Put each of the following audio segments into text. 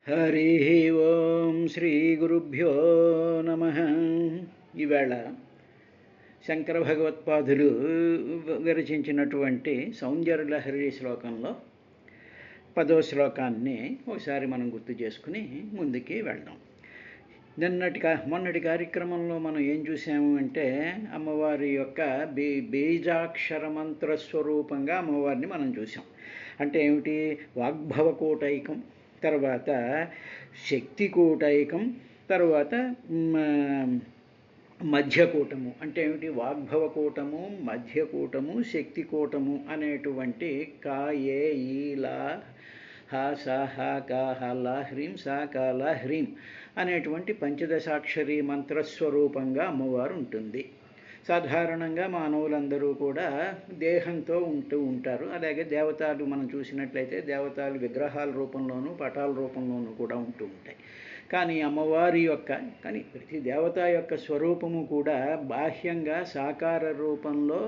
హరి ఓం శ్రీ గురుభ్యో నమ. ఈవేళ శంకర భగవత్పాదులు విరచించినటువంటి సౌందర్యలహరి శ్లోకంలో 10వ శ్లోకాన్ని ఒకసారి మనం గుర్తు చేసుకుని ముందుకి వెళ్దాం. మొన్నటి కార్యక్రమంలో మనం ఏం చూసాము అంటే అమ్మవారి యొక్క బీజాక్షర మంత్ర స్వరూపంగా అమ్మవారిని మనం చూసాం. అంటే ఏమిటి? వాగ్భవకూటైకం, తర్వాత శక్తికూటైకం, తర్వాత మధ్యకూటము. అంటే ఏమిటి? వాగ్భవకూటము, మధ్యకూటము, శక్తికూటము అనేటువంటి కా ఏ ఈ లా హ స హ క హ ల హ్రీం స క ల హ్రీం అనేటువంటి పంచదశాక్షరి మంత్రస్వరూపంగా అమ్మవారు ఉంటుంది. సాధారణంగా మానవులందరూ కూడా దేహంతో ఉంటూ ఉంటారు. అలాగే దేవతలు మనం చూసినట్లయితే దేవతలు విగ్రహాల రూపంలోనూ పటాల రూపంలోనూ కూడా ఉంటూ ఉంటాయి. కానీ అమ్మవారి యొక్క ప్రతి దేవత యొక్క స్వరూపము కూడా బాహ్యంగా సాకార రూపంలో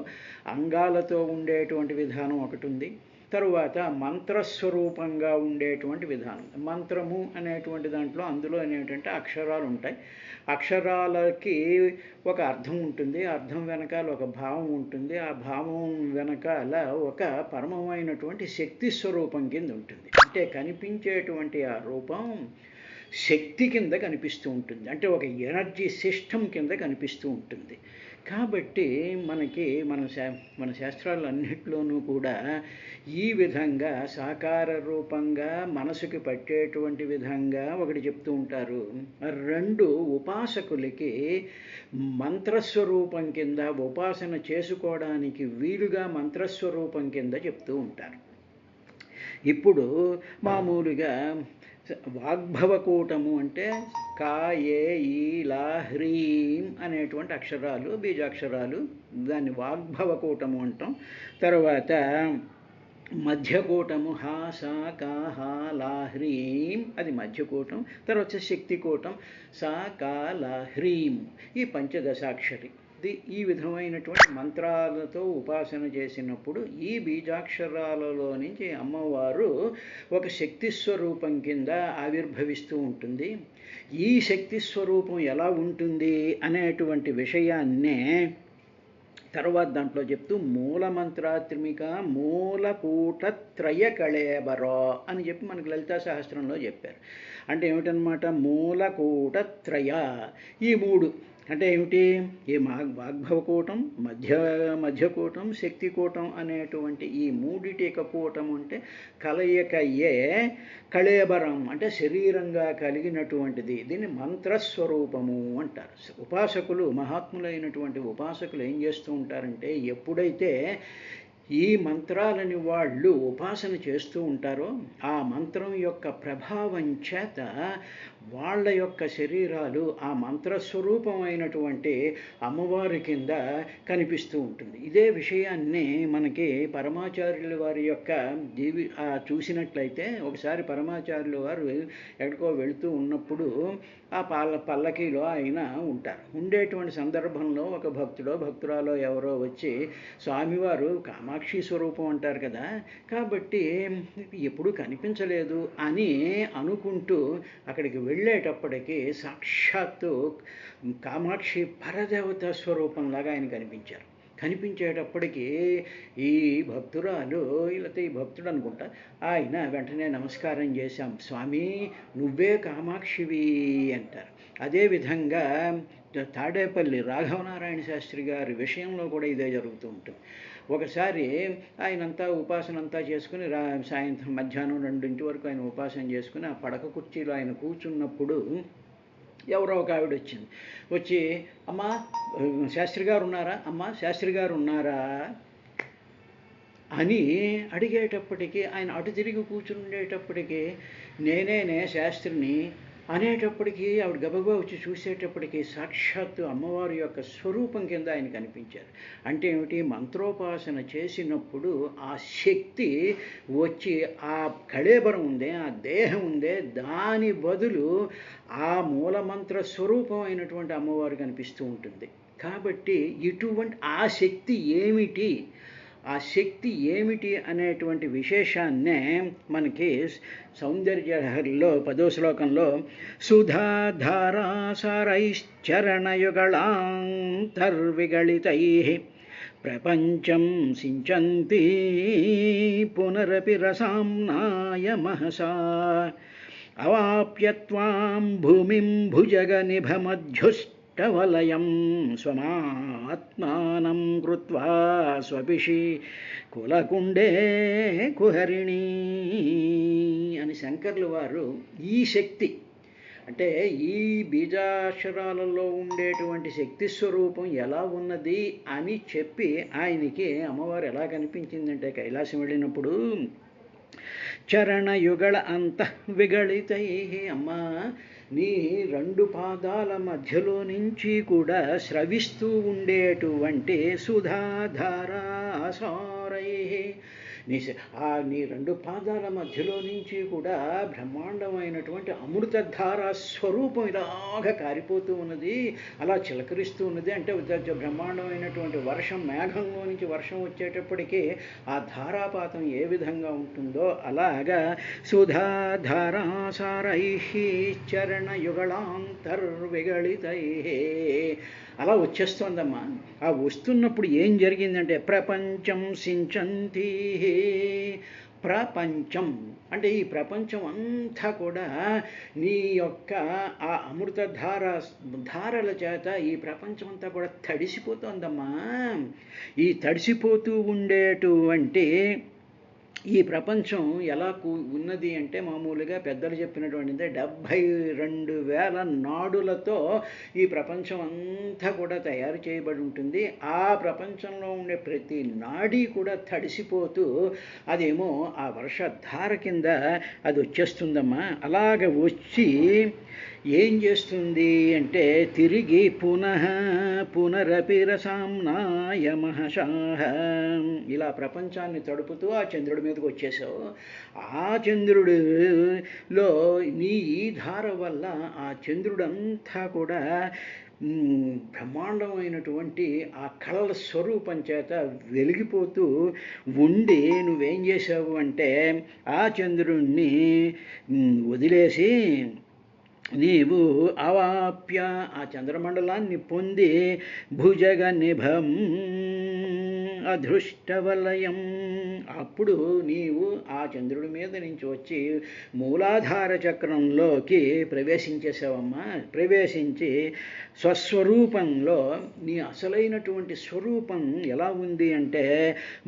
అంగాలతో ఉండేటువంటి విధానం ఒకటి ఉంది. తరువాత మంత్రస్వరూపంగా ఉండేటువంటి విధానం. మంత్రము అనేటువంటి దాంట్లో అందులో ఏంటంటే అక్షరాలు ఉంటాయి. అక్షరాలకి ఒక అర్థం ఉంటుంది, అర్థం వెనకాల ఒక భావం ఉంటుంది, ఆ భావం వెనకాల ఒక పరమమైనటువంటి శక్తి స్వరూపం కింద ఉంటుంది. అంటే కనిపించేటువంటి ఆ రూపం శక్తి కింద కనిపిస్తూ ఉంటుంది, అంటే ఒక ఎనర్జీ సిస్టమ్ కింద కనిపిస్తూ ఉంటుంది. కాబట్టి మన శాస్త్రాలన్నింటిలోనూ కూడా ఈ విధంగా సాకార రూపంగా మనసుకి పట్టేటువంటి విధంగా ఒకటి చెప్తూ ఉంటారు. 2 ఉపాసకులకి మంత్రస్వరూపం కింద ఉపాసన చేసుకోవడానికి వీలుగా మంత్రస్వరూపం కింద చెప్తూ ఉంటారు. ఇప్పుడు మామూలుగా వాగ్భవకూటము అంటే కా ఏ ఈ లా హ్రీం అనేటువంటి అక్షరాలు, బీజాక్షరాలు, దాన్ని వాగ్భవకూటము అంటాం. తర్వాత మధ్యకూటము హ స క హ ల హ్రీం, అది మధ్యకూటం. తర్వాత శక్తికూటం స క ల హ్రీం, ఈ పంచదశాక్షరి. ఈ విధమైనటువంటి మంత్రాలతో ఉపాసన చేసినప్పుడు ఈ బీజాక్షరాలలో నుంచి అమ్మవారు ఒక శక్తి స్వరూపం కింద ఆవిర్భవిస్తూ ఉంటుంది. ఈ శక్తి స్వరూపం ఎలా ఉంటుంది అనేటువంటి విషయాన్నే తర్వాత దాంట్లో చెప్తూ మూలమంత్రాత్మిక మూలకూటత్రయ కళేబరో అని చెప్పి మనకి లలితా సహస్రంలో చెప్పారు. అంటే ఏమిటనమాట? మూలకూటత్రయ, ఈ 3 అంటే ఏమిటి? ఈ వాగ్భవకూటం, మధ్యకూటం, శక్తికూటం అనేటువంటి ఈ 3 కూటం అంటే కలయికయే కళేబరం, అంటే శరీరంగా కలిగినటువంటిది. దీన్ని మంత్రస్వరూపము అంటారు. ఉపాసకులు, మహాత్ములైనటువంటి ఉపాసకులు ఏం చేస్తూ ఉంటారంటే ఎప్పుడైతే ఈ మంత్రాలని వాళ్ళు ఉపాసన చేస్తూ ఉంటారో ఆ మంత్రం యొక్క ప్రభావం చేత వాళ్ళ యొక్క శరీరాలు ఆ మంత్రస్వరూపమైనటువంటి అమ్మవారి కింద కనిపిస్తూ ఉంటుంది. ఇదే విషయాన్ని మనకి పరమాచార్యుల వారి యొక్క చూసినట్లయితే ఒకసారి పరమాచార్యుల వారు ఎక్కడికో వెళుతూ ఉన్నప్పుడు ఆ పల్లకీలో ఆయన ఉంటారు. ఉండేటువంటి సందర్భంలో ఒక భక్తురాలో ఎవరో వచ్చి స్వామివారు కామాక్షి స్వరూపం అంటారు కదా, కాబట్టి ఎప్పుడూ కనిపించలేదు అని అనుకుంటూ అక్కడికి వెళ్ళేటప్పటికీ సాక్షాత్తు కామాక్షి పరదేవత స్వరూపంలాగా ఆయన కనిపించారు. కనిపించేటప్పటికీ ఈ భక్తురాలు, లేకపోతే ఈ భక్తుడు అనుకుంటా, ఆయన వెంటనే నమస్కారం చేశాం, స్వామి నువ్వే కామాక్షివి అంటారు. అదేవిధంగా తాడేపల్లి రాఘవనారాయణ శాస్త్రి గారి విషయంలో కూడా ఇదే జరుగుతూ ఉంటుంది. ఒకసారి ఆయనంతా ఉపాసనంతా చేసుకుని సాయంత్రం మధ్యాహ్నం 2 వరకు ఆయన ఉపాసన చేసుకుని ఆ పడక కుర్చీలో ఆయన కూర్చున్నప్పుడు ఎవరో ఒక ఆవిడ వచ్చింది. వచ్చి అమ్మా శాస్త్రి గారు ఉన్నారా, అమ్మా శాస్త్రి గారు ఉన్నారా అని అడిగేటప్పటికీ ఆయన అటు తిరిగి కూర్చుండేటప్పటికీ నేనే శాస్త్రిని అనేటప్పటికీ ఆవిడ గబగబా వచ్చి చూసేటప్పటికీ సాక్షాత్తు అమ్మవారి యొక్క స్వరూపం కింద ఆయన కనిపించారు. అంటే ఏమిటి? మంత్రోపాసన చేసినప్పుడు ఆ శక్తి వచ్చి ఆ కళేబరం ఉందే, ఆ దేహం ఉందే, దాని బదులు ఆ మూలమంత్ర స్వరూపం అయినటువంటి అమ్మవారు కనిపిస్తూ ఉంటుంది. కాబట్టి ఇటువంటి ఆ శక్తి ఏమిటి ఆ శక్తి ఏమిటి అనేటువంటి విశేషాన్నే మనకి సౌందర్యలహరిలో 10వ శ్లోకంలో సుధాధారాసారైశ్చరణయుగళాంతర్విగళితైః ప్రపంచం సించంతి పునరపి రసాంనాయ మహసా అవాప్యత్వాం భూమిం భుజగనిభమధ్యుష్టవలయం స్వమాత్మానం కృత్వా స్వపిషి కులకుండే కుహరిణీ అని శంకర్లు వారు ఈ శక్తి అంటే ఈ బీజాక్షరాలలో ఉండేటువంటి శక్తి స్వరూపం ఎలా ఉన్నది అని చెప్పి ఆయనకి అమ్మవారు ఎలా కనిపించిందంటే కైలాసం వెళ్ళినప్పుడు చరణయుగళ అంతః విగళితై అమ్మా నీ 2 పాదాల మధ్యలో నుంచి కూడా స్రవిస్తూ ఉండేటువంటి సుధాధారాసారై నీ 2 పాదాల మధ్యలో నుంచి కూడా బ్రహ్మాండమైనటువంటి అమృతధార స్వరూపం ఇలాగ కారిపోతూ ఉన్నది, అలా చిలకరిస్తూ ఉన్నది. అంటే బ్రహ్మాండమైనటువంటి వర్షం, మేఘంలో నుంచి వర్షం వచ్చేటప్పటికీ ఆ ధారాపాతం ఏ విధంగా ఉంటుందో అలాగా సుధాధారాసారై చరణయుగళాంతర్విగళితై అలా వచ్చేస్తోందమ్మా. ఆ వస్తున్నప్పుడు ఏం జరిగిందంటే ప్రపంచం సించంతి, ప్రపంచం అంటే ఈ ప్రపంచం అంతా కూడా నీ యొక్క ఆ అమృత ధారల చేత ఈ ప్రపంచం అంతా కూడా తడిసిపోతోందమ్మా. ఈ తడిసిపోతూ ఉండేటువంటి ఈ ప్రపంచం ఎలా ఉన్నది అంటే మామూలుగా పెద్దలు చెప్పినటువంటిది 72,000 నాడులతో ఈ ప్రపంచం అంతా కూడా తయారు చేయబడి ఉంటుంది. ఆ ప్రపంచంలో ఉండే ప్రతి నాడి కూడా తడిసిపోతూ అదేమో ఆ వర్షధార కింద అది వచ్చేస్తుందమ్మా. అలాగ వచ్చి ఏం చేస్తుంది అంటే తిరిగి పునరపి రసాంనాయ మహశాః ఇలా ప్రపంచాన్ని తడుపుతూ ఆ చంద్రుడి మీదకి వచ్చేసావు. ఆ చంద్రుడిలో నీ ఈ ధార వల్ల ఆ చంద్రుడంతా కూడా బ్రహ్మాండమైనటువంటి ఆ కళల స్వరూపం చేత వెలిగిపోతూ ఉండి నువ్వేం చేసావు అంటే ఆ చంద్రుణ్ణి వదిలేసి నీవు అవాప్య ఆ చంద్రమండలాన్ని పొంది భుజగ నిభం అధృష్టవలయం అప్పుడు నీవు ఆ చంద్రుడి మీద నుంచి వచ్చి మూలాధార చక్రంలోకి ప్రవేశించేసావమ్మా. ప్రవేశించి స్వస్వరూపంలో నీ అసలైనటువంటి స్వరూపం ఎలా ఉంది అంటే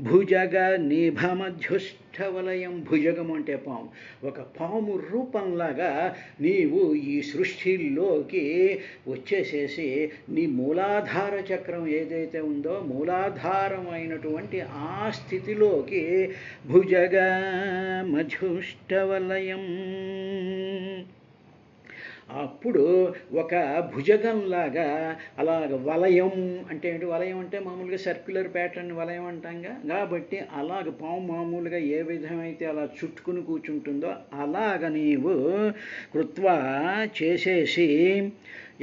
భుజగ నిభమధ్యుష్టవలయం. భుజగం అంటే పాము, ఒక పాము రూపంలాగా నీవు ఈ సృష్టిలోకి వచ్చేసేసి నీ మూలాధార చక్రం ఏదైతే ఉందో మూలాధారమైనటువంటి ఆ స్థితిలోకి భుజగ మధ్యుష్టవలయం అప్పుడు ఒక భుజగంలాగా అలాగ వలయం అంటే ఏంటి? వలయం అంటే మామూలుగా సర్క్యులర్ ప్యాటర్న్ వలయం అంటాంగా. కాబట్టి అలాగ పాము మామూలుగా ఏ విధమైతే అలా చుట్టుకుని కూర్చుంటుందో అలాగ నీవు కృత్వా చేసేసి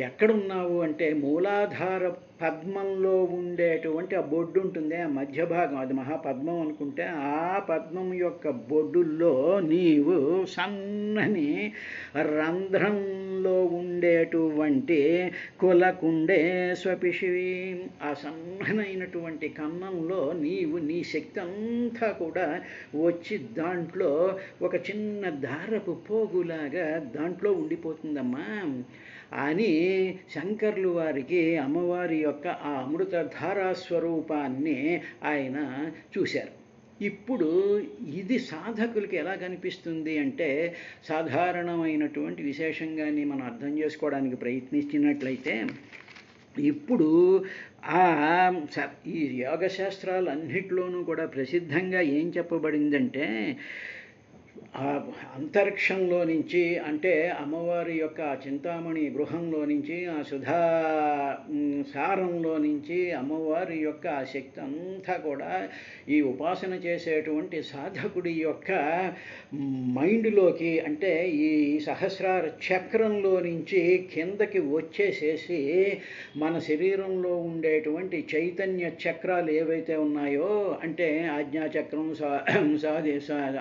ఎక్కడున్నావు అంటే మూలాధార పద్మంలో ఉండేటువంటి ఆ బొడ్డు ఉంటుంది, ఆ మధ్య భాగం, అది మహాపద్మం అనుకుంటే ఆ పద్మం యొక్క బొడ్డుల్లో నీవు సన్నని రంధ్రంలో ఉండేటువంటి కులకుండే స్వపిషివి ఆ సన్ననైనటువంటి కన్నంలో నీవు నీ శక్తి అంతా కూడా వచ్చి దాంట్లో ఒక చిన్న దారపు పోగులాగా దాంట్లో ఉండిపోతుందమ్మా అని శంకర్లు వారికి అమ్మవారి యొక్క ఆ అమృత ధారాస్వరూపాన్ని ఆయన చూశారు. ఇప్పుడు ఇది సాధకులకి ఎలా కనిపిస్తుంది అంటే సాధారణమైనటువంటి విశేషంగాని మనం అర్థం చేసుకోవడానికి ప్రయత్నించినట్లయితే ఇప్పుడు ఈ యోగశాస్త్రాలన్నిటిలోనూ కూడా ప్రసిద్ధంగా ఏం చెప్పబడిందంటే ఆ అంతరిక్షంలో నుంచి అంటే అమ్మవారి యొక్క చింతామణి గృహంలో నుంచి ఆ సుధా సారంలో నుంచి అమ్మవారి యొక్క ఆ శక్తి అంతా కూడా ఈ ఉపాసన చేసేటువంటి సాధకుడి యొక్క మైండ్లోకి అంటే ఈ సహస్రార చక్రంలో నుంచి కిందకి వచ్చేసేసి మన శరీరంలో ఉండేటువంటి చైతన్య చక్రాలు ఏవైతే ఉన్నాయో అంటే ఆజ్ఞాచక్రం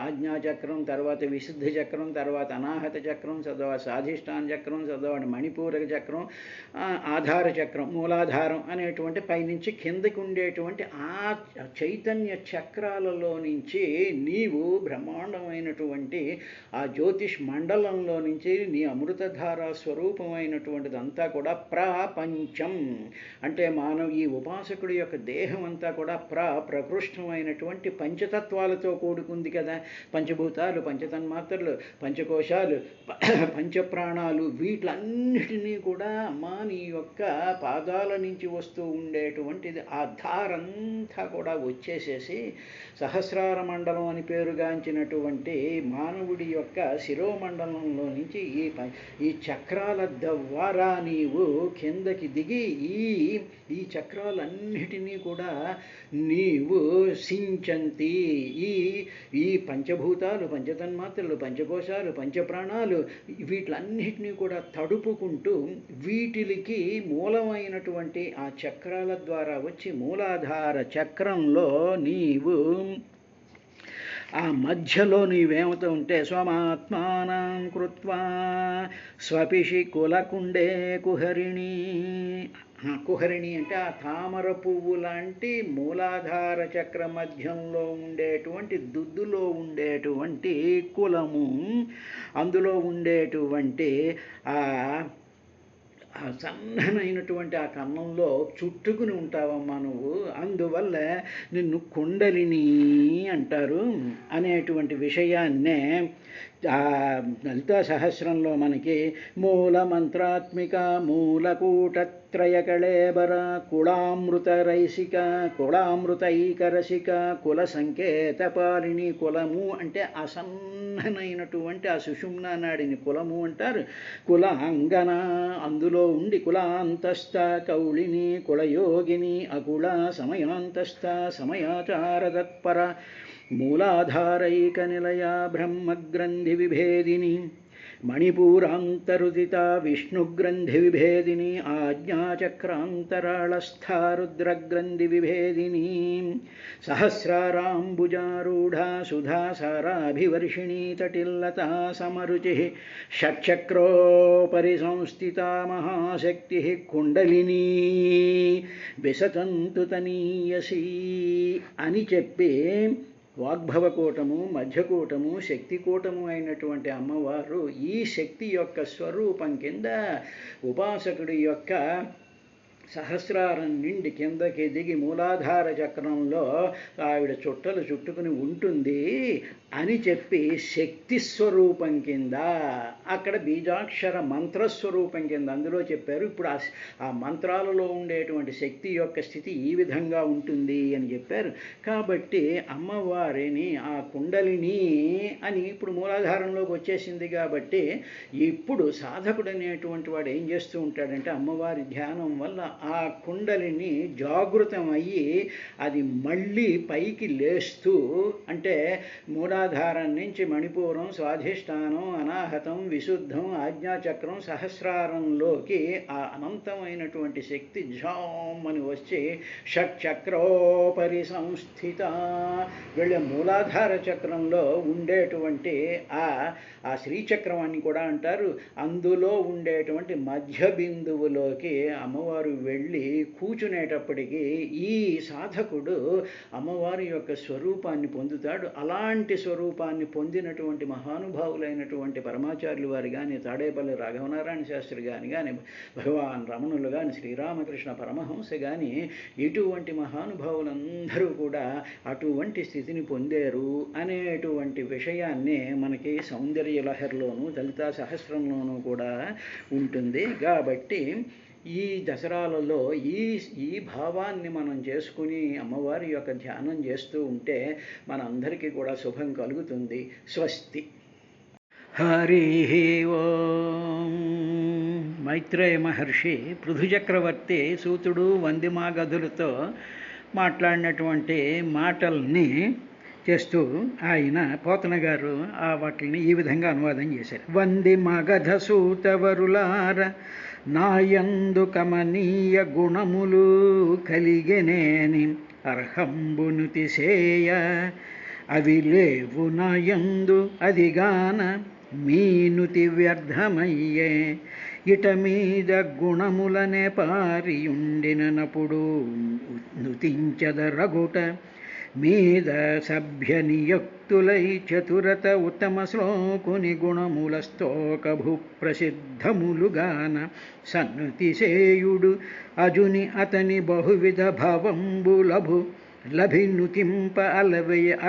ఆజ్ఞాచక్రం, తర్వాత విశుద్ధి చక్రం, తర్వాత అనాహత చక్రం, తర్వాత స్వాధిష్టాన చక్రం, తర్వాత మణిపూరక చక్రం, ఆధార చక్రం, మూలాధారం అనేటువంటి పైనుంచి కిందకి ఉండేటువంటి ఆ చైతన్య చక్రాలలో నుంచి నీవు బ్రహ్మాండమైనటువంటి ఆ జ్యోతిష్ మండలంలో నుంచి నీ అమృతధార స్వరూపమైనటువంటిదంతా కూడా ప్రపంచం అంటే ఈ ఉపాసకుడి యొక్క దేహం అంతా కూడా ప్రకృష్టమైనటువంటి పంచతత్వాలతో కూడుకుంది కదా. పంచభూతాలు, పంచతన్మాత్రలు, పంచకోశాలు, పంచప్రాణాలు, వీటిలన్నిటినీ కూడా అమ్మా నీ యొక్క పాదాల నుంచి వస్తూ ఉండేటువంటిది ఆ ధారంతా కూడా వచ్చేసేసి సహస్రార మండలం అని పేరుగాంచినటువంటి మానవుడి యొక్క శిరోమండలంలో నుంచి ఈ చక్రాల ద్వారా నీవు కిందకి దిగి ఈ చక్రాలన్నిటినీ కూడా నీవు సించంతి ఈ పంచభూతాలు, పంచతన్మాత్రలు, పంచకోశాలు, పంచప్రాణాలు వీటిలన్నిటినీ కూడా తడుపుకుంటూ వీటికి మూలమైనటువంటి ఆ చక్రాల ద్వారా వచ్చి మూలాధార చక్రంలో నీవు ఆ మధ్యలో నీవేమవుతూ ఉంటే స్వమాత్మానం కృత్వా స్వపిషి కులకుండే కుహరిణి. కుహరిణి అంటే ఆ తామర పువ్వు లాంటి మూలాధార చక్ర మధ్యంలో ఉండేటువంటి దుద్దులో ఉండేటువంటి కులము, అందులో ఉండేటువంటి ఆ సన్ననైనటువంటి ఆ కన్నంలో చుట్టుకుని ఉంటావమ్మా నువ్వు. అందువల్ల నిన్ను కుండలిని అంటారు అనేటువంటి విషయాన్నే లలితా సహస్రంలో మనకి మూలమంత్రాత్మిక మూలకూటత్రయకళేబర కుళామృతరైసిక కుళామృతైకరసిక కుల సంకేతపాలిని. కులము అంటే అసన్ననైనటువంటి ఆ సుషుమ్నా నాడిని కులము అంటారు. కులాంగన అందులో ఉండి కులాంతస్థ కౌళిని కులయోగిని అకుల సమయాంతస్థ సమయాచారతత్పర మూలాధారైక నిలయ బ్రహ్మగ్రంథి విభేదిని మణిపూరాంతరుదిత విష్ణుగ్రంథి విభేదిని ఆజ్ఞాచక్రాంతరాళస్థా రుద్రగ్రంథి విభేదిని సహస్రారాంబుజారూఢా సుధాసారాభివర్షిణీ తటిల్లతా సమరుచి షట్చక్రోపరి సంస్థితా మహాశక్తి కుండలినీ విసతంతు తనీయసి అని చెప్పి వాగ్భవకూటము, మధ్యకూటము, శక్తికూటము అయినటువంటి అమ్మవారు ఈ శక్తి యొక్క స్వరూపం కింద ఉపాసకుడి యొక్క సహస్రారం నిండి కిందకి దిగి మూలాధార చక్రంలో ఆవిడ చుట్టలు చుట్టుకుని ఉంటుంది అని చెప్పి శక్తి స్వరూపం కింద అక్కడ బీజాక్షర మంత్రస్వరూపం కింద అందులో చెప్పారు. ఇప్పుడు ఆ మంత్రాలలో ఉండేటువంటి శక్తి యొక్క స్థితి ఈ విధంగా ఉంటుంది అని చెప్పారు. కాబట్టి అమ్మవారిని ఆ కుండలిని అని ఇప్పుడు మూలాధారంలోకి వచ్చేసింది. కాబట్టి ఇప్పుడు సాధకుడు అనేటువంటి వాడు ఏం చేస్తూ ఉంటాడంటే అమ్మవారి ధ్యానం వల్ల ఆ కుండలిని జాగృతం అయ్యి అది మళ్ళీ పైకి లేస్తూ అంటే మూలాధారం నుంచి మణిపూరం, స్వాధిష్టానం, అనాహతం, విశుద్ధం, ఆజ్ఞాచక్రం, సహస్రారంలోకి ఆ అనంతమైనటువంటి శక్తి జామని వచ్చి షట్చక్రోపరి సంస్థిత వెళ్ళే మూలాధార చక్రంలో ఉండేటువంటి ఆ శ్రీచక్రం అని కూడా అంటారు. అందులో ఉండేటువంటి మధ్య బిందువులోకి అమ్మవారు వెళ్ళి కూర్చునేటప్పటికీ ఈ సాధకుడు అమ్మవారి యొక్క స్వరూపాన్ని పొందుతాడు. అలాంటి స్వరూపాన్ని పొందినటువంటి మహానుభావులైనటువంటి పరమాచార్యులు వారు కానీ, తాడేపల్లి రాఘవనారాయణ శాస్త్రి కానీ, భగవాన్ రమణులు కానీ, శ్రీరామకృష్ణ పరమహంస కానీ ఇటువంటి మహానుభావులందరూ కూడా అటువంటి స్థితిని పొందారు అనేటువంటి విషయాన్ని మనకి సౌందర్య లహరిలోను లలితా సహస్రంలోనూ కూడా ఉంటుంది. కాబట్టి ఈ దసరాలలో ఈ భావాన్ని మనం చేసుకుని అమ్మవారి యొక్క ధ్యానం చేస్తూ ఉంటే మనందరికీ కూడా శుభం కలుగుతుంది. స్వస్తి. హరి ఓం. మైత్రేయ మహర్షి పృథుచక్రవర్తి సూతుడు వందిమాగధులతో మాట్లాడినటువంటి మాటల్ని చేస్తూ ఆయన పోతన గారు వాటిని ఈ విధంగా అనువాదం చేశారు. వందిమగధ సూతవరులార నాయందు కమనీయ గుణములు కలిగెనేని అర్హంబును తిసేయ అవి లేవు నాయందు అదిగాన మీనుతి వ్యర్థమయ్యే ఇట మీద గుణములనే పారియుండినప్పుడు నుతించదరగుట మీద సభ్య నియుక్తులై చతురత ఉత్తమ శ్లోకుని గుణముల స్తోకభు ప్రసిద్ధములుగాన సన్నుతిసేయుడు అజుని అతని బహువిధ భవంబులభు లభినుతింప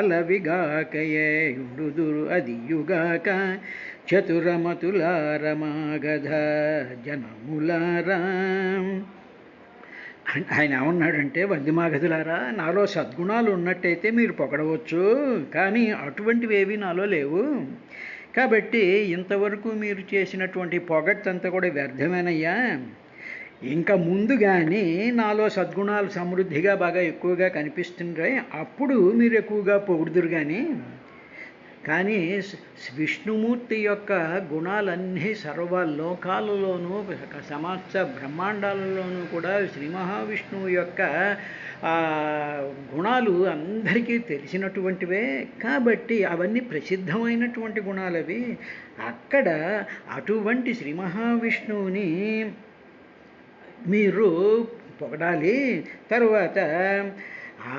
అలవిగాకయేయుడుదురు అదియుగాక చతురమతులారమాగధ జనములారా. ఆయన ఏమన్నాడంటే, వందిమాగధులారా, నాలో సద్గుణాలు ఉన్నట్టయితే మీరు పొగడవచ్చు, కానీ అటువంటివి ఏవి నాలో లేవు. కాబట్టి ఇంతవరకు మీరు చేసినటువంటి పొగడ్తంతా కూడా వ్యర్థమేనయ్యా. ఇంకా ముందు కానీ నాలో సద్గుణాలు సమృద్ధిగా బాగా ఎక్కువగా కనిపిస్తుంటాయి, అప్పుడు మీరు ఎక్కువగా పొగుడుదురు. కానీ విష్ణుమూర్తి యొక్క గుణాలన్నీ సర్వలోకాలలోనూ సమస్త బ్రహ్మాండాలలోనూ కూడా శ్రీ మహావిష్ణువు యొక్క గుణాలు అందరికీ తెలిసినటువంటివే. కాబట్టి అవన్నీ ప్రసిద్ధమైనటువంటి గుణాలు అవి. అక్కడ అటువంటి శ్రీ మహావిష్ణువుని మీరు పొగడాలి. తరువాత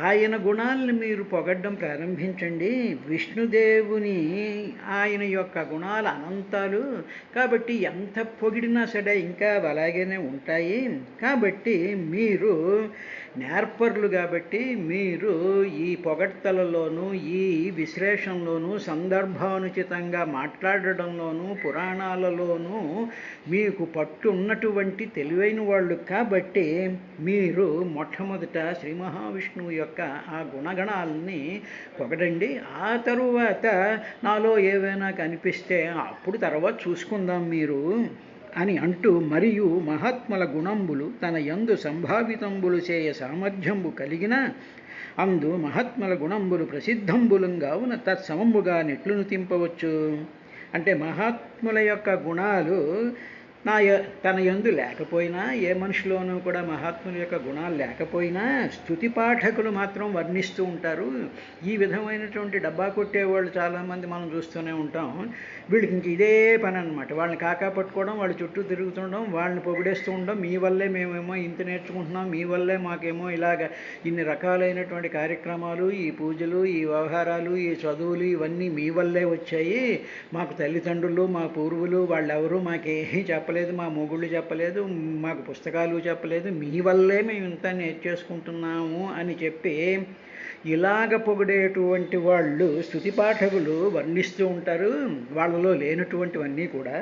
ఆయన గుణాలను మీరు పొగడ్డం ప్రారంభించండి. విష్ణుదేవుని ఆయన యొక్క గుణాలు అనంతాలు కాబట్టి ఎంత పొగిడినా సరే ఇంకా అలాగనే ఉంటాయి. కాబట్టి మీరు నేర్పరులు కాబట్టి మీరు ఈ పొగడ్తలలోనూ ఈ విశ్లేషణలోనూ సందర్భానుచితంగా మాట్లాడడంలోనూ పురాణాలలోనూ మీకు పట్టు ఉన్నటువంటి తెలివైన వాళ్ళు. కాబట్టి మీరు మొట్టమొదట శ్రీ మహావిష్ణువు యొక్క ఆ గుణగణాలని పొగడండి. ఆ తరువాత నాలో ఏవైనా కనిపిస్తే అప్పుడు తర్వాత చూసుకుందాం మీరు అని అంటూ, మరియు మహాత్ముల గుణంబులు తన యందు సంభావితంబులు చేయ సామర్థ్యంబు కలిగిన అందు మహాత్ముల గుణంబులు ప్రసిద్ధంబులంగావున తత్సమంబుగా నెట్లును తింపవచ్చు. అంటే మహాత్ముల యొక్క గుణాలు తన యందు లేకపోయినా, ఏ మనిషిలోనూ కూడా మహాత్ముల యొక్క గుణాలు లేకపోయినా స్తుతి పాఠకులు మాత్రం వర్ణిస్తూ ఉంటారు. ఈ విధమైనటువంటి డబ్బా కొట్టేవాళ్ళు చాలామంది మనం చూస్తూనే ఉంటాం. వీళ్ళకి ఇంక ఇదే పని అనమాట. వాళ్ళని కాకా పట్టుకోవడం, వాళ్ళ చుట్టూ తిరుగుతుండడం, వాళ్ళని పొగిడేస్తూ ఉండడం. మీ వల్లే మేమేమో ఇంత నేర్చుకుంటున్నాం, మీ వల్లే మాకేమో ఇలాగ ఇన్ని రకాలైనటువంటి కార్యక్రమాలు, ఈ పూజలు, ఈ వ్యవహారాలు, ఈ చదువులు ఇవన్నీ మీ వల్లే వచ్చాయి. మాకు తల్లిదండ్రులు, మా పూర్వులు వాళ్ళెవరూ మాకేమీ చెప్పలేదు, మా మొగుళ్ళు చెప్పలేదు, మాకు పుస్తకాలు చెప్పలేదు, మీ వల్లే మేము ఇంత నేర్చేసుకుంటున్నాము అని చెప్పి ఇలాగ పొగిడేటువంటి వాళ్ళు స్తుతి పాఠకులు వర్ణిస్తూ ఉంటారు, వాళ్ళలో లేనటువంటివన్నీ కూడా.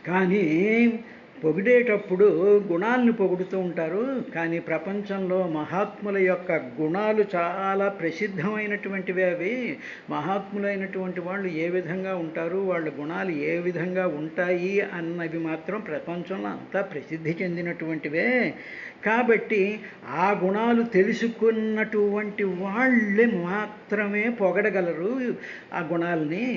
కానీ పొగిడేటప్పుడు గుణాలను పొగుడుతూ ఉంటారు. కానీ ప్రపంచంలో మహాత్ముల యొక్క గుణాలు చాలా ప్రసిద్ధమైనటువంటివి. అవి మహాత్ములైనటువంటి వాళ్ళు ఏ విధంగా ఉంటారు, వాళ్ళ గుణాలు ఏ విధంగా ఉంటాయి అన్నవి మాత్రం ప్రపంచంలో అంతా ప్రసిద్ధి చెందినటువంటివే. కాబట్టి ఆ గుణాలు తెలుసుకున్నటువంటి వాళ్ళే మాత్రమే పొగడగలరు ఆ గుణాలని.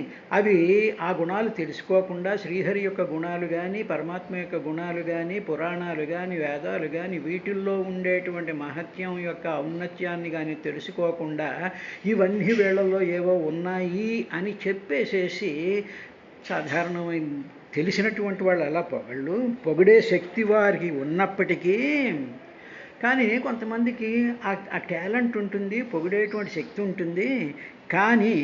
ఆ గుణాలు తెలుసుకోకుండా శ్రీహరి యొక్క గుణాలు కానీ, పరమాత్మ యొక్క గుణాలు కానీ, పురాణాలు కానీ, వేదాలు కానీ వీటిల్లో ఉండేటువంటి మహత్యం యొక్క ఔన్నత్యాన్ని కానీ తెలుసుకోకుండా ఇవన్నీ వేళల్లో ఏవో ఉన్నాయి అని చెప్పేసేసి సాధారణమైన తెలిసినటువంటి వాళ్ళు అలా పొగిడే శక్తి వారికి ఉన్నప్పటికీ, కానీ కొంతమందికి ఆ టాలెంట్ ఉంటుంది, పొగిడేటువంటి శక్తి ఉంటుంది. కానీ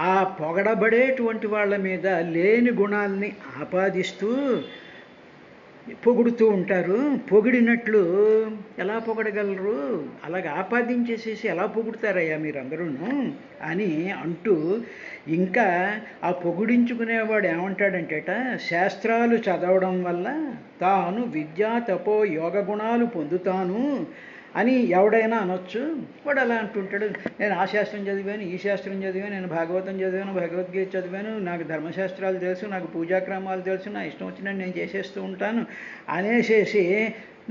ఆ పొగడబడేటువంటి వాళ్ళ మీద లేని గుణాలని ఆపాదిస్తూ పొగుడుతూ ఉంటారు. పొగిడినట్లు ఎలా పొగడగలరు, అలాగే ఆపాదించేసేసి ఎలా పొగుడుతారయ్యా మీరందరూ అని అంటూ, ఇంకా ఆ పొగిడించుకునేవాడు ఏమంటాడంటేట, శాస్త్రాలు చదవడం వల్ల తాను విద్యా తపో యోగ గుణాలు పొందుతాను అని ఎవడైనా అనొచ్చు. వాడు అలా అంటుంటాడు, నేను ఆ శాస్త్రం చదివాను, ఈ శాస్త్రం చదివాను, నేను భాగవతం చదివాను, భగవద్గీత చదివాను, నాకు ధర్మశాస్త్రాలు తెలుసు, నాకు పూజాక్రమాలు తెలుసు, నా ఇష్టం వచ్చినట్టు నేను చేసేస్తూ ఉంటాను అనేసేసి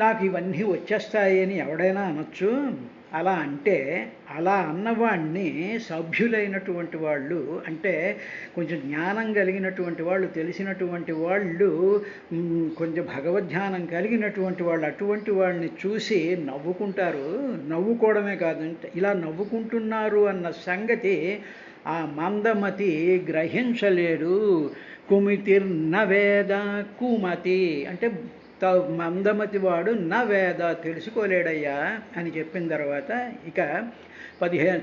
నాకు ఇవన్నీ వచ్చేస్తాయి అని ఎవడైనా అనొచ్చు. అలా అంటే అలా అన్నవాడిని సభ్యులైనటువంటి వాళ్ళు, అంటే కొంచెం జ్ఞానం కలిగినటువంటి వాళ్ళు, తెలిసినటువంటి వాళ్ళు, కొంచెం భగవద్ధ్యానం కలిగినటువంటి వాళ్ళు అటువంటి వాళ్ళని చూసి నవ్వుకుంటారు. నవ్వుకోవడమే కాదంటే ఇలా నవ్వుకుంటున్నారు అన్న సంగతి ఆ మందమతి గ్రహించలేడు. కుమితిర్నవేద కుమతి అంటే మందమతి వాడు నా వేద తెలుసుకోలేడయ్యా అని చెప్పిన తర్వాత ఇక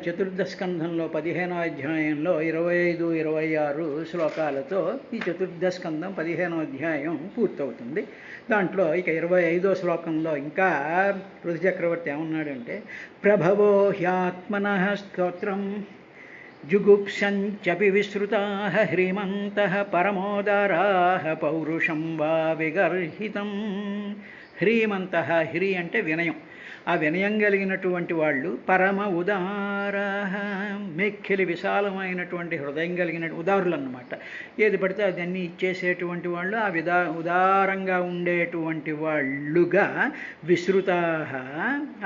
చతుర్థ స్కంధంలో 15వ అధ్యాయంలో 25, 26 శ్లోకాలతో ఈ చతుర్థ స్కంధం 15వ అధ్యాయం పూర్తవుతుంది. దాంట్లో ఇక 25వ శ్లోకంలో ఇంకా ఋతు చక్రవర్తి ఏమన్నాడంటే, ప్రభవో హ్యాత్మనః స్తోత్రం జుగుప్సంచపి విశ్రుతాః హ్రీమంతః పరమోదారాః పౌరుషం వా విగర్హితం. హ్రీమంతః, హ్రీ అంటే వినయం, ఆ వినయం కలిగినటువంటి వాళ్ళు, పరమ ఉదారాః మిక్కిలి విశాలమైనటువంటి హృదయం కలిగిన ఉదారులు అన్నమాట. ఏది పడితే అదన్నీ ఇచ్చేసేటువంటి వాళ్ళు, ఆ ఉదారంగా ఉండేటువంటి వాళ్ళుగా విశ్రుతాః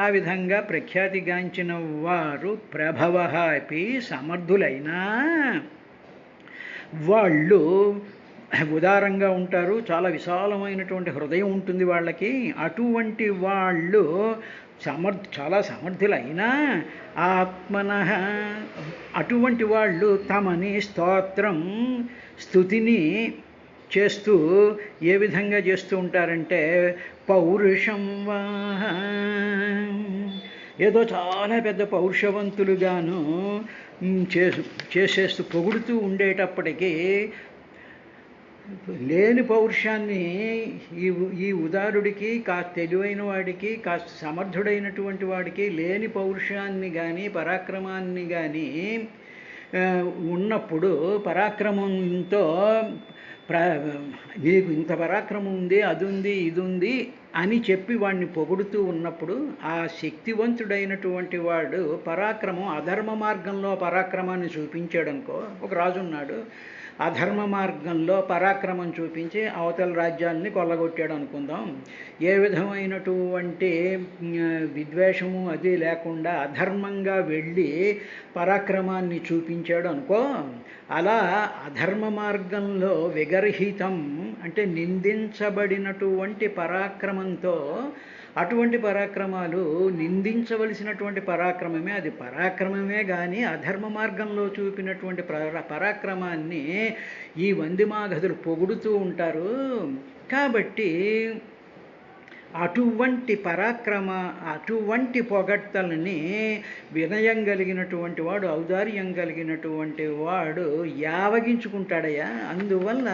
ఆ విధంగా ప్రఖ్యాతిగాంచిన వారు, ప్రభవః అపి సమర్థులైనా వాళ్ళు ఉదారంగా ఉంటారు, చాలా విశాలమైనటువంటి హృదయం ఉంటుంది వాళ్ళకి. అటువంటి వాళ్ళు చాలా సమర్థులైనా ఆత్మనః అటువంటి వాళ్ళు తమని స్తోత్రం స్తుతిని చేస్తూ ఏ విధంగా చేస్తూ ఉంటారంటే, పౌరుషం వా ఏదో చాలా పెద్ద పౌరుషవంతులుగాను చేసేస్తూ పొగుడుతూ ఉండేటప్పటికీ లేని పౌరుషాన్ని ఈ ఉదారుడికి, కాస్త తెలివైన వాడికి, కాస్త సమర్థుడైనటువంటి వాడికి లేని పౌరుషాన్ని కానీ పరాక్రమాన్ని కానీ ఉన్నప్పుడు పరాక్రమంతో నీకు ఇంత పరాక్రమం ఉంది, అది ఉంది, ఇది ఉంది అని చెప్పి వాడిని పొగుడుతూ ఉన్నప్పుడు ఆ శక్తివంతుడైనటువంటి వాడు పరాక్రమం అధర్మ మార్గంలో పరాక్రమాన్ని చూపించాడనుకో. ఒక రాజు ఉన్నాడు, అధర్మ మార్గంలో పరాక్రమం చూపించి అవతల రాజ్యాలని కొల్లగొట్టాడు అనుకుందాం. ఏ విధమైనటువంటి విద్వేషము అది లేకుండా అధర్మంగా వెళ్ళి పరాక్రమాన్ని చూపించాడు అనుకో. అలా అధర్మ మార్గంలో విగర్హితం అంటే నిందించబడినటువంటి పరాక్రమంతో, అటువంటి పరాక్రమాలు నిందించవలసినటువంటి పరాక్రమమే, అది పరాక్రమమే కానీ అధర్మ మార్గంలో చూపినటువంటి పరాక్రమాన్ని ఈ వందిమాగధులు పొగుడుతూ ఉంటారు. కాబట్టి అటువంటి పొగడ్తలని వినయం కలిగినటువంటి వాడు, ఔదార్యం కలిగినటువంటి వాడు యావగించుకుంటాడయ్యా. అందువల్ల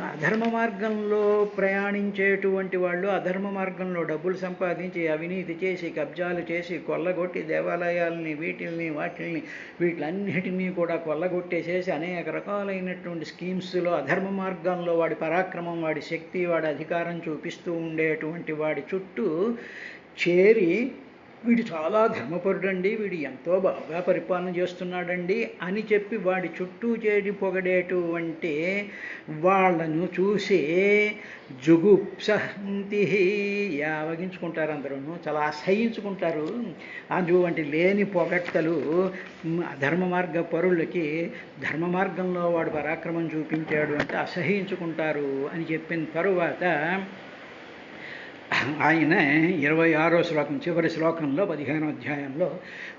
అధర్మ మార్గంలో ప్రయాణించేటువంటి వాళ్ళు, అధర్మ మార్గంలో డబ్బులు సంపాదించి అవినీతి చేసి కబ్జాలు చేసి కొల్లగొట్టి దేవాలయాల్ని వీటిలన్నిటినీ కూడా కొల్లగొట్టేసేసి అనేక రకాలైనటువంటి స్కీమ్స్లో అధర్మ మార్గంలో వాడి పరాక్రమం, వాడి శక్తి, వాడి అధికారం చూపిస్తూ ఉండేటువంటి వాడి చుట్టూ చేరి వీడు చాలా ధర్మపరుడండి, వీడు ఎంతో బాగా పరిపాలన చేస్తున్నాడండి అని చెప్పి వాడి చుట్టూ చేరి పొగడేటువంటి వాళ్ళను చూసి జుగుప్సంతి యావగించుకుంటారు, అందరూ చాలా అసహించుకుంటారు. అటువంటి లేని పొగడ్తలు అధర్మ మార్గ పరులకి ధర్మ మార్గంలో వాడు పరాక్రమం చూపించాడు అంటే అసహించుకుంటారు అని చెప్పిన తరువాత ఆయన 26వ శ్లోకం చివరి శ్లోకంలో 15వ అధ్యాయంలో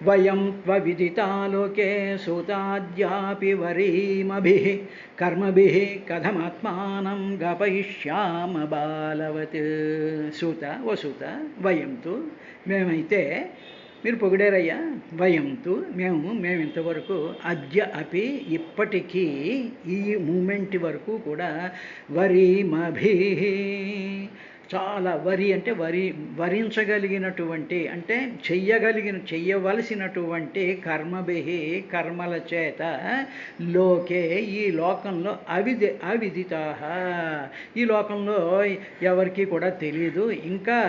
వయం త్వవిదితాలోకే సూతాద్యాపి వరీమభిః కర్మభిః కథమాత్మానం గపయిష్యామ బాలవత్. సూత, ఓ సూత, వయంతు మేమైతే, మీరు పొగిడారయ్యా, వయంతు మేము ఇంతవరకు అద్య అపి ఇప్పటికీ ఈ మూమెంట్ వరకు కూడా వరీమభిః చాలా వరి అంటే వరించగలిగినటువంటి అంటే చెయ్యవలసినటువంటి కర్మభిహి కర్మల చేత లోకే ఈ లోకంలో అవిదితాః ఈ లోకంలో ఎవరికి కూడా తెలియదు. ఇంకా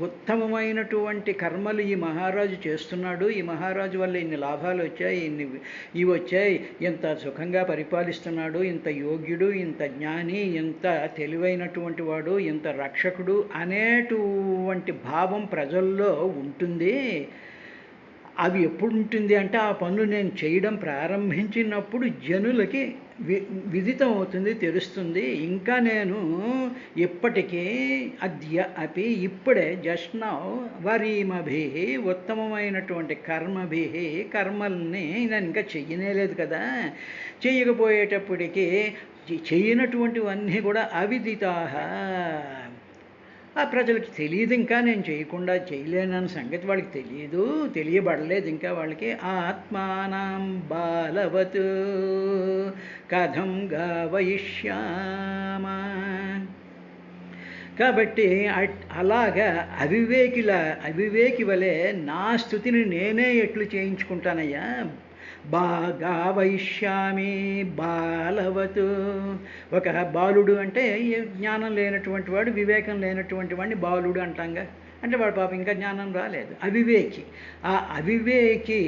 ఉత్తమమైనటువంటి కర్మలు ఈ మహారాజు చేస్తున్నాడు, ఈ మహారాజు వల్ల ఇన్ని లాభాలు వచ్చాయి, ఇవి వచ్చాయి, ఇంత సుఖంగా పరిపాలిస్తున్నాడు, ఇంత యోగ్యుడు, ఇంత జ్ఞాని, ఇంత తెలివైనటువంటి వాడు, ఇంత రక్షకుడు అనేటువంటి భావం ప్రజల్లో ఉంటుంది. అవి ఎప్పుడు ఉంటుంది అంటే ఆ పనులు నేను చేయడం ప్రారంభించినప్పుడు జనులకి విదితం అవుతుంది, తెలుస్తుంది. ఇంకా నేను ఇప్పటికీ అద్య అపి ఇప్పుడే జస్ట్ నౌ వరీమభి ఉత్తమమైనటువంటి కర్మల్ని నేను ఇంకా చెయ్యనేలేదు కదా. చెయ్యకపోయేటప్పటికీ చెయ్యనటువంటివన్నీ కూడా అవిదితాహ, ఆ ప్రజలకి తెలియదు, ఇంకా నేను చేయలేనన్న సంగతి వాళ్ళకి తెలియబడలేదు ఇంకా వాళ్ళకి. ఆత్మానం బాలవత్ కథం గావయిష్యామ. కాబట్టి అలాగా అవివేకి వలె నా స్థుతిని నేనే ఎట్లు చేయించుకుంటానయ్యా. గావయిష్యామి బాలవత్. ఒక బాలుడు అంటే జ్ఞానం లేనటువంటి వాడు, వివేకం లేనటువంటి వాడిని బాలుడు అంటాంగా. అంటే వాడు పాపం ఇంకా జ్ఞానం రాలేదు, అవివేకి. ఆ అవివేకి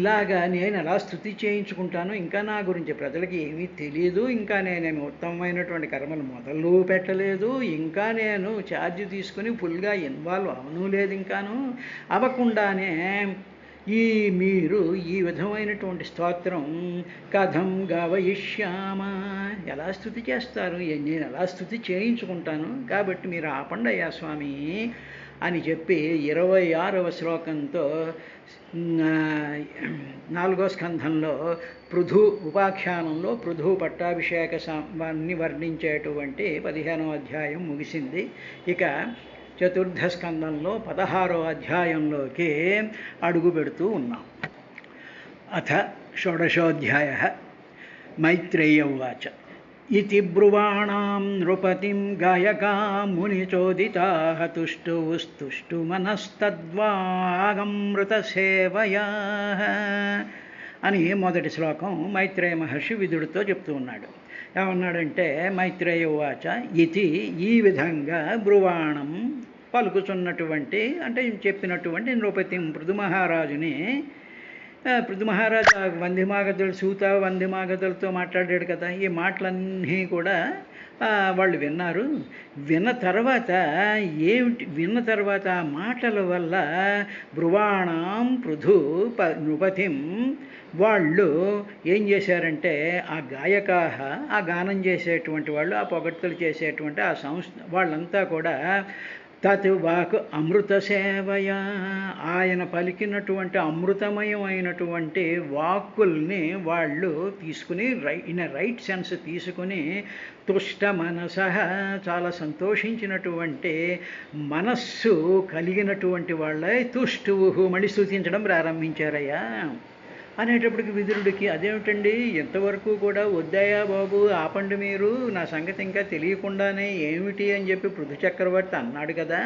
లాగా నేను ఎలా స్థుతి చేయించుకుంటాను, ఇంకా నా గురించి ప్రజలకి ఏమీ తెలియదు, ఇంకా నేనేమి ఉత్తమమైనటువంటి కర్మలు మొదలు పెట్టలేదు, ఇంకా నేను ఛార్జ్ తీసుకుని ఫుల్గా ఇన్వాల్వ్ అవను లేదు, ఇంకాను అవ్వకుండానే మీరు ఈ విధమైనటువంటి స్తోత్రం కథం గావయిష్యామ ఎలా స్థుతి చేస్తారు, నేను ఎలా స్థుతి చేయించుకుంటాను, కాబట్టి మీరు ఆపండి అయ్యా స్వామి అని చెప్పి 26వ శ్లోకంతో 4వ స్కంధంలో ఉపాఖ్యానంలో పృథు పట్టాభిషేకాన్ని వర్ణించేటువంటి 15వ అధ్యాయం ముగిసింది. ఇక చతుర్థ స్కంధంలో 16వ అధ్యాయంలోకి అడుగు పెడుతూ ఉన్నాం. అథ షోడశోऽధ్యాయ. మైత్రేయ ఉవాచ. ఇతి బ్రువాణాం నృపతిం గాయకా మునిచోదితాః తుష్టూస్తుష్టమనస్తద్వాగమృతసేవయా అని మొదటి శ్లోకం మైత్రేయ మహర్షి విదుడితో చెప్తూ ఉన్నాడు. ఏమన్నాడంటే, మైత్రేయ ఉవాచ ఇతి ఈ విధంగా బ్రువాణం పలుకుతున్నటువంటి అంటే చెప్పినటువంటి నృపతి పృథు మహారాజుని, పృథు మహారాజు వందిమాగధులు సూత వందిమాగధులతో మాట్లాడాడు కదా. ఈ మాటలన్నీ కూడా వాళ్ళు విన్నారు. విన్న తర్వాత ఆ మాటల వల్ల బ్రువాణం పృథు నృపతిం వాళ్ళు ఏం చేశారంటే, ఆ గాయకాహ ఆ గానం చేసేటువంటి వాళ్ళు, ఆ పొగడ్తలు చేసేటువంటి ఆ సంస్థ వాళ్ళంతా కూడా తత్ వాక్ అమృత సేవయ ఆయన పలికినటువంటి అమృతమయమైనటువంటి వాక్కుల్ని వాళ్ళు తీసుకుని ఇన్ రైట్ సెన్స్ తీసుకుని తుష్ట మనసః చాలా సంతోషించినటువంటి మనస్సు కలిగినటువంటి వాళ్ళై తుష్టువు మళ్ళీ స్తుతించడం ప్రారంభించారయ్యా. అనేటప్పటికి విదురుడికి అదేమిటండి, ఎంతవరకు కూడా వద్దయ్యా బాబు ఆపండి మీరు, నా సంగతి ఇంకా తెలియకుండానే ఏమిటి అని చెప్పి పృథు చక్రవర్తి అన్నాడు కదా.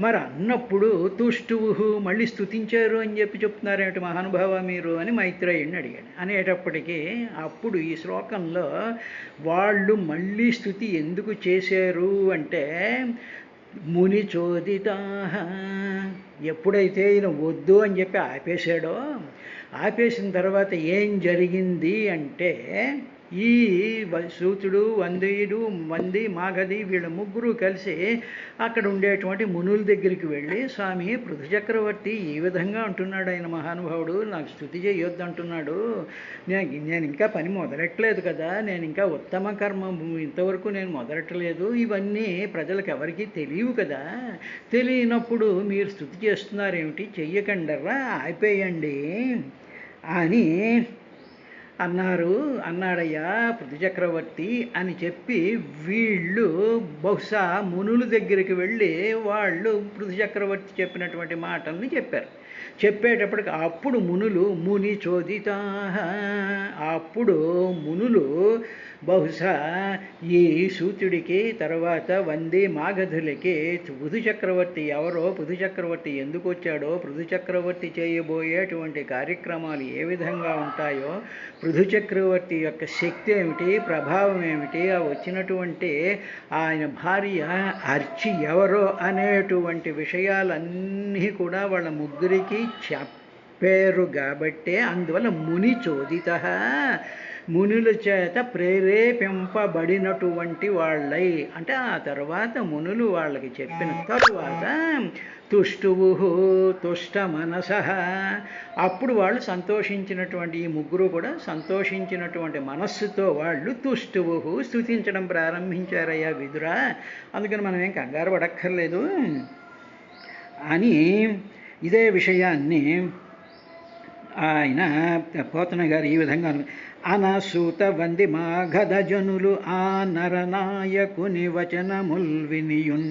మరి అన్నప్పుడు తుష్టువు మళ్ళీ స్తుతించారు అని చెప్పి చెప్తున్నారేమిటి మహానుభావ మీరు అని మైత్రేయుడిని అడిగాడు. అనేటప్పటికీ అప్పుడు ఈ శ్లోకంలో వాళ్ళు మళ్ళీ స్తుతి ఎందుకు చేశారు అంటే, ముని చోదితాః ఎప్పుడైతే ఈయన వద్దు అని చెప్పి ఆపేసిన తర్వాత ఏం జరిగింది అంటే, ఈ సూతుడు వంది మాగధి వీళ్ళ ముగ్గురు కలిసి అక్కడ ఉండేటువంటి మునుల దగ్గరికి వెళ్ళి, స్వామి పృథు చక్రవర్తి ఈ విధంగా అంటున్నాడు, ఆయన మహానుభావుడు నాకు స్తుతి చేయొద్దు అంటున్నాడు, నేను ఇంకా పని మొదలెట్టలేదు కదా, నేను ఇంకా ఉత్తమ కర్మ ఇంతవరకు నేను మొదలెట్టలేదు, ఇవన్నీ ప్రజలకు ఎవరికీ తెలియవు కదా, తెలియనప్పుడు మీరు స్తుతి చేస్తున్నారేమిటి, చెయ్యకండర్రా ఆపేయండి అని అన్నాడయ్యా పృథు చక్రవర్తి అని చెప్పి, వీళ్ళు మునుల దగ్గరికి వెళ్ళి వాళ్ళు పృథు చక్రవర్తి చెప్పినటువంటి మాటల్ని చెప్పారు. చెప్పేటప్పటికి అప్పుడు మునులు ముని చోదితా, అప్పుడు మునులు బహుశా ఈ సూతుడికి తర్వాత వందే మాగధులకి పృథు చక్రవర్తి ఎవరో, పృథు చక్రవర్తి ఎందుకు వచ్చాడో, పృథు చక్రవర్తి చేయబోయేటువంటి కార్యక్రమాలు ఏ విధంగా ఉంటాయో, పృథు చక్రవర్తి యొక్క శక్తి ఏమిటి, ప్రభావం ఏమిటి, ఆ వచ్చినటువంటి ఆయన భార్య అర్చి ఎవరో అనేటువంటి విషయాలన్నీ కూడా వాళ్ళ ముగ్గురికి చెప్పారు. కాబట్టే అందువల్ల ముని చోదిత, మునుల చేత ప్రేరేపింపబడినటువంటి వాళ్ళై, అంటే ఆ తర్వాత మునులు వాళ్ళకి చెప్పిన తరువాత తుష్టువు తుష్ట మనస, అప్పుడు వాళ్ళు సంతోషించినటువంటి, ఈ ముగ్గురు కూడా సంతోషించినటువంటి మనస్సుతో వాళ్ళు తుష్టువు స్తుతించడం ప్రారంభించారయ్యా విదురా, అందుకని మనం ఏం కంగారు పడక్కర్లేదు అని ఇదే విషయాన్ని ఆయన పోతన గారు ఈ విధంగా అనసూత వంది మాగధ జనులు ఆ నరనాయకుని వచనముల్ వినియున్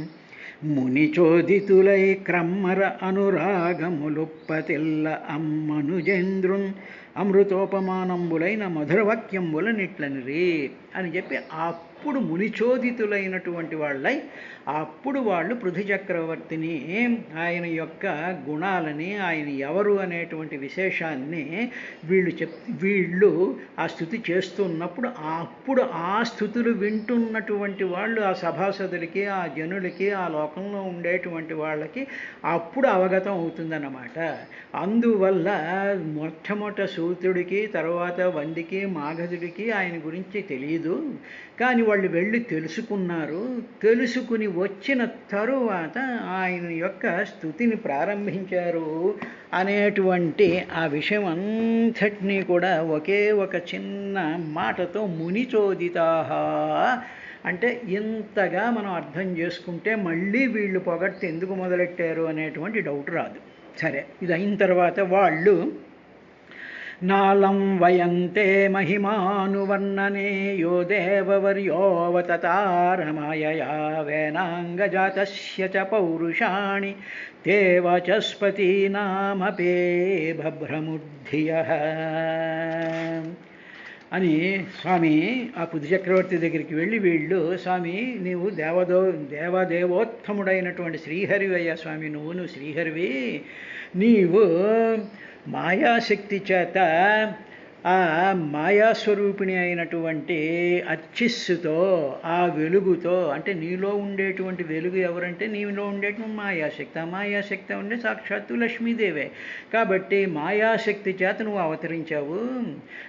ముని చోదితులై క్రమ్మర అనురాగములుప్పతిల్ల అమ్మనుజేంద్రున్ అమృతోపమానంబులైన మధురవాక్యంబులనిట్లనిరి అని చెప్పి అప్పుడు మునిచోదితులైనటువంటి వాళ్ళై అప్పుడు వాళ్ళు పృథు చక్రవర్తిని ఆయన యొక్క గుణాలని, ఆయన ఎవరు అనేటువంటి విశేషాన్ని వీళ్ళు ఆ స్తుతి చేస్తున్నప్పుడు అప్పుడు ఆ స్తుతులు వింటున్నటువంటి వాళ్ళు ఆ సభాసదులకి, ఆ జనులకి, ఆ లోకంలో ఉండేటువంటి వాళ్ళకి అప్పుడు అవగతం అవుతుందన్నమాట. అందువల్ల మొట్టమొదట సూతుడికి, తర్వాత వందికి, మాగధుడికి ఆయన గురించి తెలియదు, కానీ వాళ్ళు వెళ్ళి తెలుసుకున్నారు. తెలుసుకుని వచ్చిన తరువాత ఆయన యొక్క స్తుతిని ప్రారంభించారు అనేటువంటి ఆ విషయం అంతటినీ కూడా ఒకే ఒక చిన్న మాటతో మునిచోదితాహ అంటే ఇంతగా మనం అర్థం చేసుకుంటే మళ్ళీ వీళ్ళు పొగడ్తి ఎందుకు మొదలెట్టారు అనేటువంటి డౌట్ రాదు. సరే, ఇది అయిన తర్వాత వాళ్ళు నాలం వయంతే మహిమానువర్ణనే యో దేవవర్యోవతతారమాయయా వేనాంగజాతస్య చ పౌరుషాణి తే వాచస్పతీనామపే భభ్రముద్ధియః అని స్వామి ఆ పృథు చక్రవర్తి దగ్గరికి వెళ్ళి వీళ్ళు, స్వామి నీవు దేవదేవోత్తముడైనటువంటి శ్రీహరివయ్యా స్వామి, నువ్వు శ్రీహరివి, నీవు మాయాశక్తి చేత ఆ మాయాస్వరూపిణి అయినటువంటి అర్చిస్సుతో, ఆ వెలుగుతో, అంటే నీలో ఉండేటువంటి వెలుగు ఎవరంటే నీలో ఉండేటువంటి మాయాశక్తి, ఆ మాయాశక్తి ఉండే సాక్షాత్తు లక్ష్మీదేవే. కాబట్టి మాయాశక్తి చేత నువ్వు అవతరించావు,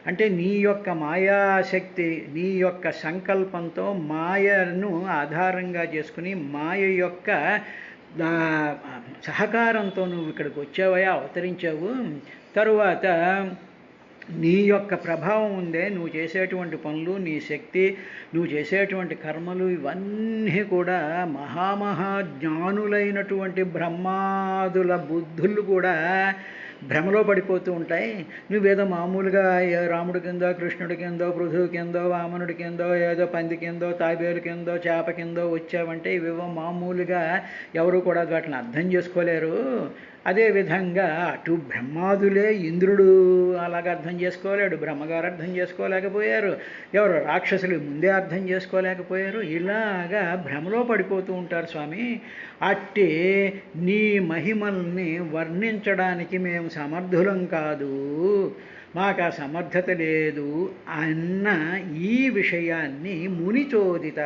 అంటే నీ యొక్క మాయాశక్తి, నీ యొక్క సంకల్పంతో మాయను ఆధారంగా చేసుకుని మాయ యొక్క సహకారంతో నువ్వు ఇక్కడికి వచ్చావయా, అవతరించావు. తరువాత నీ యొక్క ప్రభావం ఉందే, నువ్వు చేసేటువంటి పనులు, నీ శక్తి, నువ్వు చేసేటువంటి కర్మలు, ఇవన్నీ కూడా మహాజ్ఞానులైనటువంటి బ్రహ్మాదుల బుద్ధులు కూడా భ్రమలో పడిపోతూ ఉంటాయి. నువ్వేదో మామూలుగా రాముడి కిందో, కృష్ణుడి కిందో, పృథువు కిందో, వామనుడి కిందో, ఏదో పంది కిందో, తాబేలు కిందో, చేప కిందో వచ్చావంటే ఇవేవో మామూలుగా ఎవరు కూడా వాటిని అర్థం చేసుకోలేరు. అదేవిధంగా అటు బ్రహ్మాదులే, ఇంద్రుడు అలాగ అర్థం చేసుకోలేడు, బ్రహ్మగారు అర్థం చేసుకోలేకపోయారు, ఎవరు రాక్షసులు ముందే అర్థం చేసుకోలేకపోయారు. ఇలాగా భ్రమలో పడిపోతూ ఉంటారు స్వామి. అట్టి నీ మహిమల్ని వర్ణించడానికి మేము సమర్థులం కాదు, మాకు ఆ సమర్థత లేదు అన్న ఈ విషయాన్ని మునిచోదిత,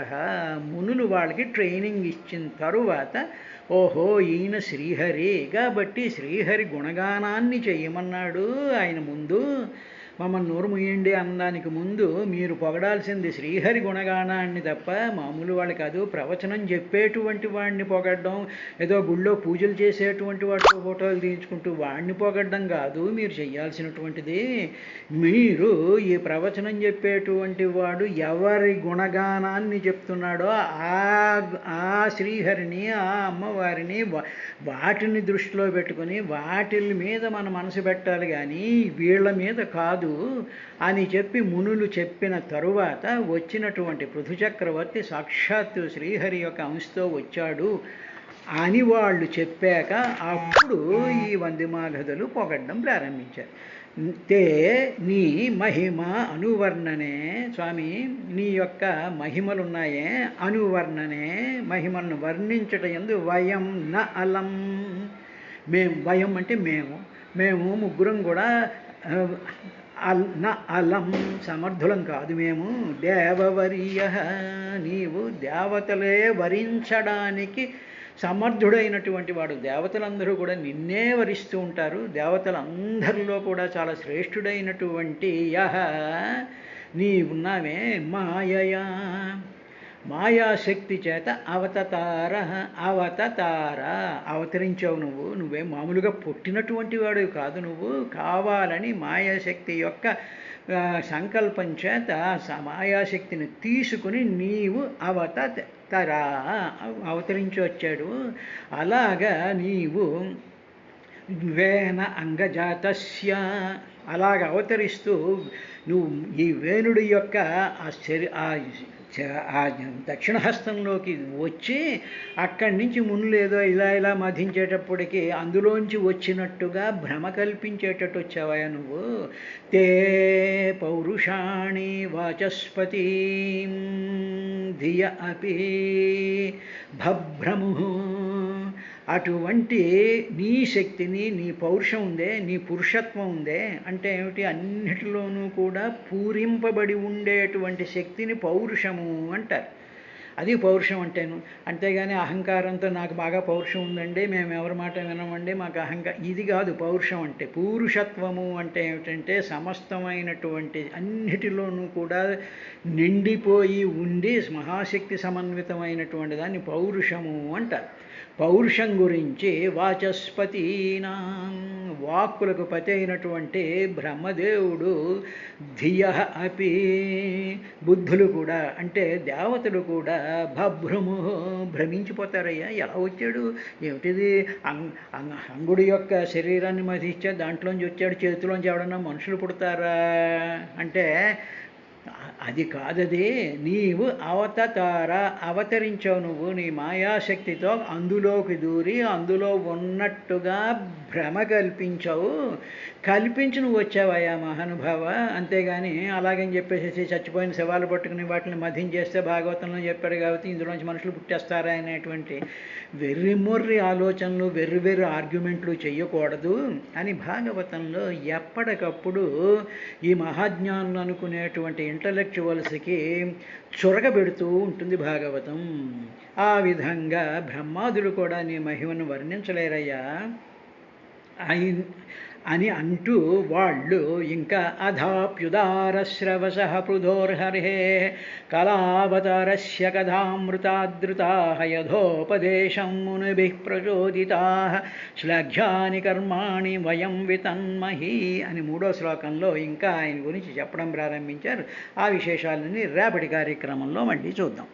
మునులు వాళ్ళకి ట్రైనింగ్ ఇచ్చిన తరువాత, ఓహో ఈయన శ్రీహరి కాబట్టి శ్రీహరి గుణగానాన్ని చెయ్యమన్నాడు ఆయన ముందు. మమ్మల్ని నోరు ముయ్యండి అనడానికి ముందు మీరు పొగడాల్సింది శ్రీహరి గుణగానాన్ని తప్ప మామూలు వాళ్ళు కాదు. ప్రవచనం చెప్పేటువంటి వాడిని పొగడ్డం, ఏదో గుళ్ళో పూజలు చేసేటువంటి వాడితో ఫోటోలు తీయించుకుంటూ వాడిని పొగడ్డం కాదు మీరు చెయ్యాల్సినటువంటిది. మీరు ఈ ప్రవచనం చెప్పేటువంటి వాడు ఎవరి గుణగానాన్ని చెప్తున్నాడో ఆ శ్రీహరిని, ఆ అమ్మవారిని, వాటిని దృష్టిలో పెట్టుకుని వాటి మీద మన మనసు పెట్టాలి, కానీ వీళ్ళ మీద కాదు అని చెప్పి మునులు చెప్పిన తరువాత వచ్చినటువంటి పృథు చక్రవర్తి సాక్షాత్తు శ్రీహరి యొక్క అంశతో వచ్చాడు అని వాళ్ళు చెప్పాక అప్పుడు ఈ వందిమాగధులు పొగడ్డం ప్రారంభించారు. తే నీ మహిమ అనువర్ణనే, స్వామి నీ యొక్క మహిమలున్నాయే అనువర్ణనే, మహిమలను వర్ణించట యందు వయం న అలం, వయం అంటే మేము ముగ్గురం కూడా న అలం సమర్థులం కాదు మేము. దేవవర్య, నీవు దేవతలే వరించడానికి సమర్థుడైనటువంటి వాడు. దేవతలందరూ కూడా నిన్నే వరిస్తూ ఉంటారు. దేవతలందరిలో కూడా చాలా శ్రేష్ఠుడైనటువంటి యహ నీవున్నావే మాయయా, మాయాశక్తి చేత అవతరించావు నువ్వే మామూలుగా పుట్టినటువంటి వాడు కాదు. నువ్వు కావాలని మాయాశక్తి యొక్క సంకల్పం చేత మాయాశక్తిని తీసుకుని నీవు అవతరించి వచ్చాడు. అలాగా నీవు వేన అంగజాతస్య, అలాగ అవతరిస్తూ నువ్వు ఈ వేణుడి యొక్క ఆ దక్షిణ హస్తంలోకి వచ్చి అక్కడి నుంచి మునులేదో ఇలా మధించేటప్పటికి అందులోంచి వచ్చినట్టుగా భ్రమ కల్పించేటట్టు వచ్చావా నువ్వు. తే పౌరుషాణి వాచస్పతి ధియ అపి భభ్రము, అటువంటి నీ శక్తిని, నీ పౌరుషం ఉందే, నీ పురుషత్వం ఉందే, అంటే ఏమిటి, అన్నిటిలోనూ కూడా పూరింపబడి ఉండేటువంటి శక్తిని పౌరుషము అంటారు. అది పౌరుషం అంటేను. అంతేగాని అహంకారంతో నాకు బాగా పౌరుషం ఉందండి, మేము ఎవరి మాట వినమండి, మాకు ఇది కాదు పౌరుషం అంటే. పౌరుషత్వము అంటే ఏమిటంటే సమస్తమైనటువంటి అన్నిటిలోనూ కూడా నిండిపోయి ఉండి మహాశక్తి సమన్వితమైనటువంటి దాన్ని పౌరుషము అంటారు. పౌరుషం గురించి వాచస్పతీనా, వాక్కులకు పతి అయినటువంటి బ్రహ్మదేవుడు, ధియ అపి బుద్ధులు కూడా అంటే దేవతలు కూడా భభ్రము భ్రమించిపోతారయ్యా. ఎలా వచ్చాడు, ఏమిటిది, అంగుడి యొక్క శరీరాన్ని మధిచ్చా దాంట్లోంచి వచ్చాడు, చేతిలోంచి ఎవడన్నా మనుషులు పుడతారా అంటే అది కాదది. నీవు అవతరించావు, నువ్వు నీ మాయాశక్తితో అందులోకి దూరి అందులో ఉన్నట్టుగా భ్రమ కల్పించి నువ్వు వచ్చావయ్యా మహానుభావ. అంతేగాని అలాగని చెప్పేసి చచ్చిపోయిన శవాలు పట్టుకుని వాటిని మధించేస్తే భాగవతంలో చెప్పాడు కాబట్టి ఇందులోంచి మనుషులు పుట్టేస్తారా అనేటువంటి వెర్రిమొర్రి ఆలోచనలు, వెర్రి ఆర్గ్యుమెంట్లు చెయ్యకూడదు అని భాగవతంలో ఎప్పటికప్పుడు ఈ మహాజ్ఞానులు అనుకునేటువంటి ఇంటలెక్చువల్స్కి చొరగబెడుతూ ఉంటుంది భాగవతం. ఆ విధంగా బ్రహ్మాదులు కూడా నీ మహిమను వర్ణించలేరయ్యా అని అంటూ వాళ్ళు ఇంకా అధాప్యుదారశ్రవస పృథోర్హరే కళావతారస్య కథామృతాదృతా యథోపదేశం మునిభిః ప్రచోదితా శ్లాఘ్యాని కర్మాణి వయం వితన్మహి అని 3వ శ్లోకంలో ఇంకా ఆయన గురించి చెప్పడం ప్రారంభించారు. ఆ విశేషాలని రేపటి కార్యక్రమంలో మళ్ళీ చూద్దాం.